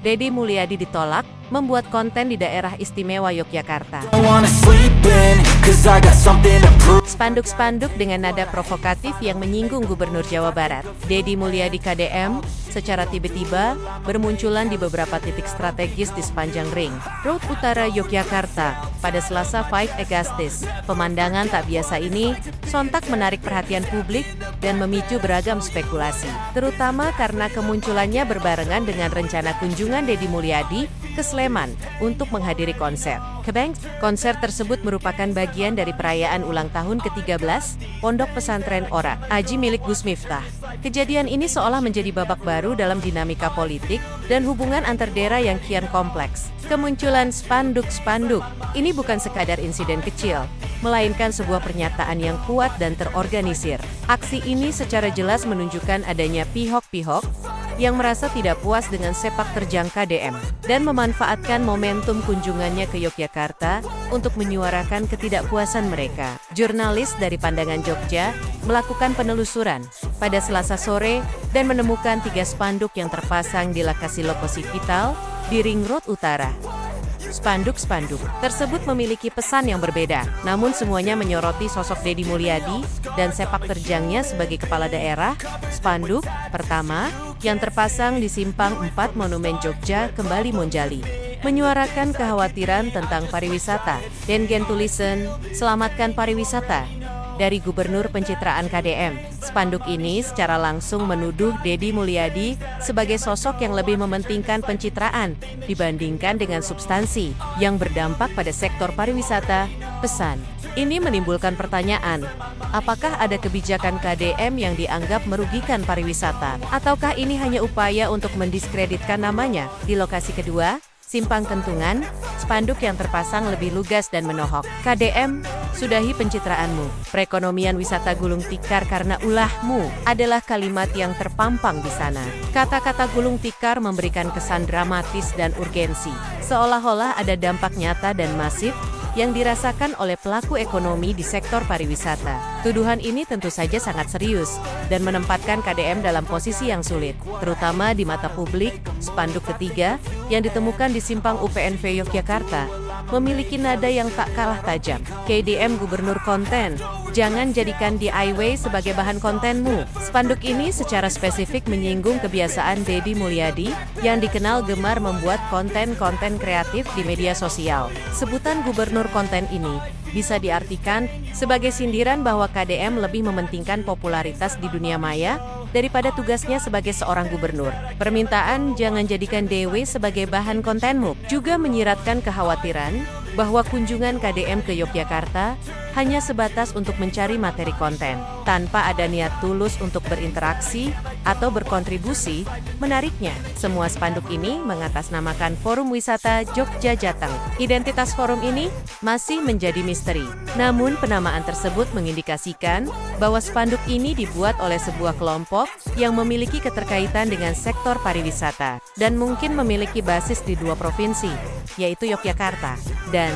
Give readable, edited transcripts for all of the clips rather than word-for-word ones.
Deddy Mulyadi ditolak, membuat konten di daerah istimewa Yogyakarta. Spanduk-spanduk dengan nada provokatif yang menyinggung Gubernur Jawa Barat, Deddy Mulyadi KDM, secara tiba-tiba bermunculan di beberapa titik strategis di sepanjang Ring Road Utara Yogyakarta pada Selasa 5 Agustus. Pemandangan tak biasa ini sontak menarik perhatian publik dan memicu beragam spekulasi, terutama karena kemunculannya berbarengan dengan rencana kunjungan Deddy Mulyadi ke Sleman untuk menghadiri konser. Konser tersebut merupakan bagian dari perayaan ulang tahun ke-13 Pondok Pesantren Ora Aji milik Gus Miftah. Kejadian ini seolah menjadi babak baru dalam dinamika politik dan hubungan antar daerah yang kian kompleks. Kemunculan spanduk-spanduk ini bukan sekadar insiden kecil, melainkan sebuah pernyataan yang kuat dan terorganisir. Aksi ini secara jelas menunjukkan adanya pihak-pihak yang merasa tidak puas dengan sepak terjang KDM dan memanfaatkan momentum kunjungannya ke Yogyakarta untuk menyuarakan ketidakpuasan mereka. Jurnalis dari Pandangan Jogja melakukan penelusuran pada Selasa sore dan menemukan 3 spanduk yang terpasang di lokasi vital di Ring Road Utara. Spanduk-spanduk tersebut memiliki pesan yang berbeda, namun semuanya menyoroti sosok Deddy Mulyadi dan sepak terjangnya sebagai kepala daerah. Spanduk pertama yang terpasang di Simpang 4 Monumen Jogja kembali monjali, menyuarakan kekhawatiran tentang pariwisata dan tulisan "Selamatkan Pariwisata" dari Gubernur Pencitraan KDM. Spanduk ini secara langsung menuduh Deddy Mulyadi sebagai sosok yang lebih mementingkan pencitraan dibandingkan dengan substansi yang berdampak pada sektor pariwisata. Pesan ini menimbulkan pertanyaan, apakah ada kebijakan KDM yang dianggap merugikan pariwisata, ataukah ini hanya upaya untuk mendiskreditkan namanya? Di lokasi kedua, Simpang Kentungan, spanduk yang terpasang lebih lugas dan menohok. KDM, sudahi pencitraanmu. Perekonomian wisata gulung tikar karena ulahmu adalah kalimat yang terpampang di sana. Kata-kata gulung tikar memberikan kesan dramatis dan urgensi, seolah-olah ada dampak nyata dan masif yang dirasakan oleh pelaku ekonomi di sektor pariwisata. Tuduhan ini tentu saja sangat serius dan menempatkan KDM dalam posisi yang sulit, terutama di mata publik. Spanduk ketiga yang ditemukan di Simpang UPNV Yogyakarta memiliki nada yang tak kalah tajam. KDM Gubernur konten, jangan jadikan DIY sebagai bahan kontenmu. Spanduk ini secara spesifik menyinggung kebiasaan Deddy Mulyadi yang dikenal gemar membuat konten-konten kreatif di media sosial. Sebutan Gubernur konten ini bisa diartikan sebagai sindiran bahwa KDM lebih mementingkan popularitas di dunia maya daripada tugasnya sebagai seorang gubernur. Permintaan jangan jadikan DW sebagai bahan kontenmu juga menyiratkan kekhawatiran bahwa kunjungan KDM ke Yogyakarta hanya sebatas untuk mencari materi konten, tanpa ada niat tulus untuk berinteraksi atau berkontribusi. Menariknya, semua spanduk ini mengatasnamakan Forum Wisata Jogja Jateng. Identitas forum ini masih menjadi misteri. Namun penamaan tersebut mengindikasikan bahwa spanduk ini dibuat oleh sebuah kelompok yang memiliki keterkaitan dengan sektor pariwisata dan mungkin memiliki basis di 2 provinsi, yaitu Yogyakarta dan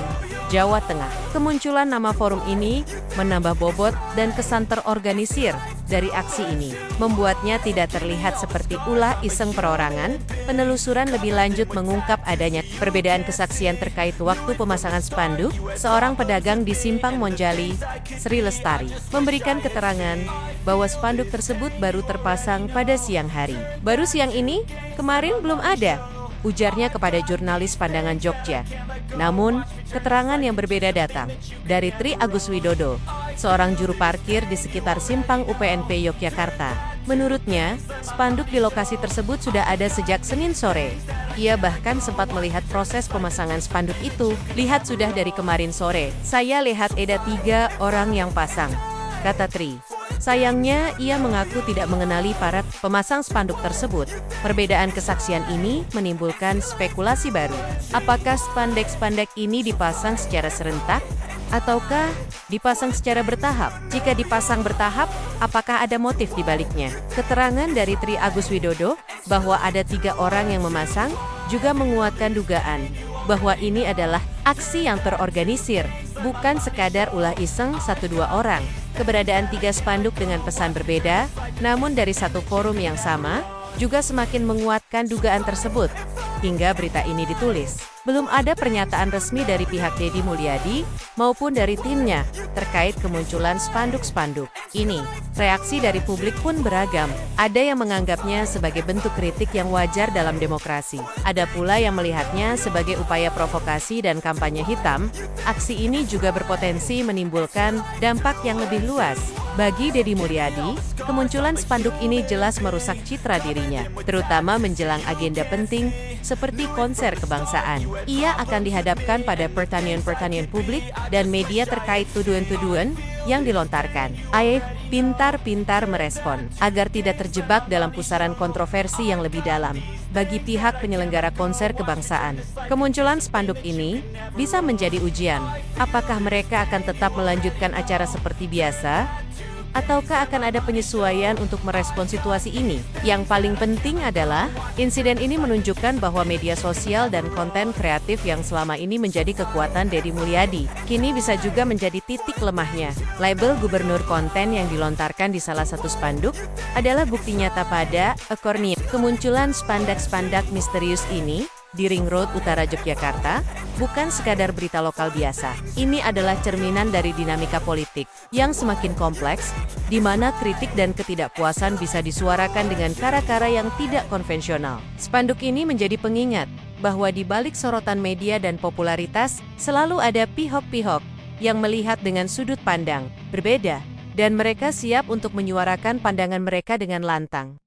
Jawa Tengah. Kemunculan nama forum ini menambah bobot dan kesan terorganisir dari aksi ini, membuatnya tidak terlihat seperti ulah iseng perorangan. Penelusuran lebih lanjut mengungkap adanya perbedaan kesaksian terkait waktu pemasangan spanduk. Seorang pedagang di Simpang Monjali, Sri Lestari, memberikan keterangan bahwa spanduk tersebut baru terpasang pada siang hari. Baru siang ini, kemarin belum ada, ujarnya kepada jurnalis Pandangan Jogja. Namun, keterangan yang berbeda datang dari Tri Agus Widodo, seorang juru parkir di sekitar Simpang UPNP Yogyakarta. Menurutnya, spanduk di lokasi tersebut sudah ada sejak Senin sore. Ia bahkan sempat melihat proses pemasangan spanduk itu. Lihat, sudah dari kemarin sore. Saya lihat ada 3 orang yang pasang, kata Tri. Sayangnya, ia mengaku tidak mengenali para pemasang spanduk tersebut. Perbedaan kesaksian ini menimbulkan spekulasi baru. Apakah spanduk-spanduk ini dipasang secara serentak, ataukah dipasang secara bertahap? Jika dipasang bertahap, apakah ada motif di baliknya? Keterangan dari Tri Agus Widodo bahwa ada 3 orang yang memasang juga menguatkan dugaan bahwa ini adalah aksi yang terorganisir, bukan sekadar ulah iseng 1-2 orang. Keberadaan 3 spanduk dengan pesan berbeda, namun dari satu forum yang sama, juga semakin menguatkan dugaan tersebut. hingga berita ini ditulis. Belum ada pernyataan resmi dari pihak Deddy Mulyadi maupun dari timnya terkait kemunculan spanduk-spanduk ini. Reaksi dari publik pun beragam. Ada yang menganggapnya sebagai bentuk kritik yang wajar dalam demokrasi. Ada pula yang melihatnya sebagai upaya provokasi dan kampanye hitam. Aksi ini juga berpotensi menimbulkan dampak yang lebih luas. Bagi Deddy Mulyadi, kemunculan spanduk ini jelas merusak citra dirinya, terutama menjelang agenda penting seperti konser kebangsaan. Ia akan dihadapkan pada pertanyaan-pertanyaan publik dan media terkait tuduhan-tuduhan yang dilontarkan. Aye pintar-pintar merespon, agar tidak terjebak dalam pusaran kontroversi yang lebih dalam. Bagi pihak penyelenggara konser kebangsaan, kemunculan spanduk ini bisa menjadi ujian. Apakah mereka akan tetap melanjutkan acara seperti biasa? Ataukah akan ada penyesuaian untuk merespon situasi ini? Yang paling penting adalah, insiden ini menunjukkan bahwa media sosial dan konten kreatif yang selama ini menjadi kekuatan Deddy Mulyadi, kini bisa juga menjadi titik lemahnya. Label gubernur konten yang dilontarkan di salah satu spanduk, adalah bukti nyata pada Akornia. Kemunculan spandak-spandak misterius ini, di Ring Road Utara Yogyakarta, bukan sekadar berita lokal biasa. Ini adalah cerminan dari dinamika politik yang semakin kompleks, di mana kritik dan ketidakpuasan bisa disuarakan dengan cara-cara yang tidak konvensional. Spanduk ini menjadi pengingat bahwa di balik sorotan media dan popularitas, selalu ada pihak-pihak yang melihat dengan sudut pandang berbeda, dan mereka siap untuk menyuarakan pandangan mereka dengan lantang.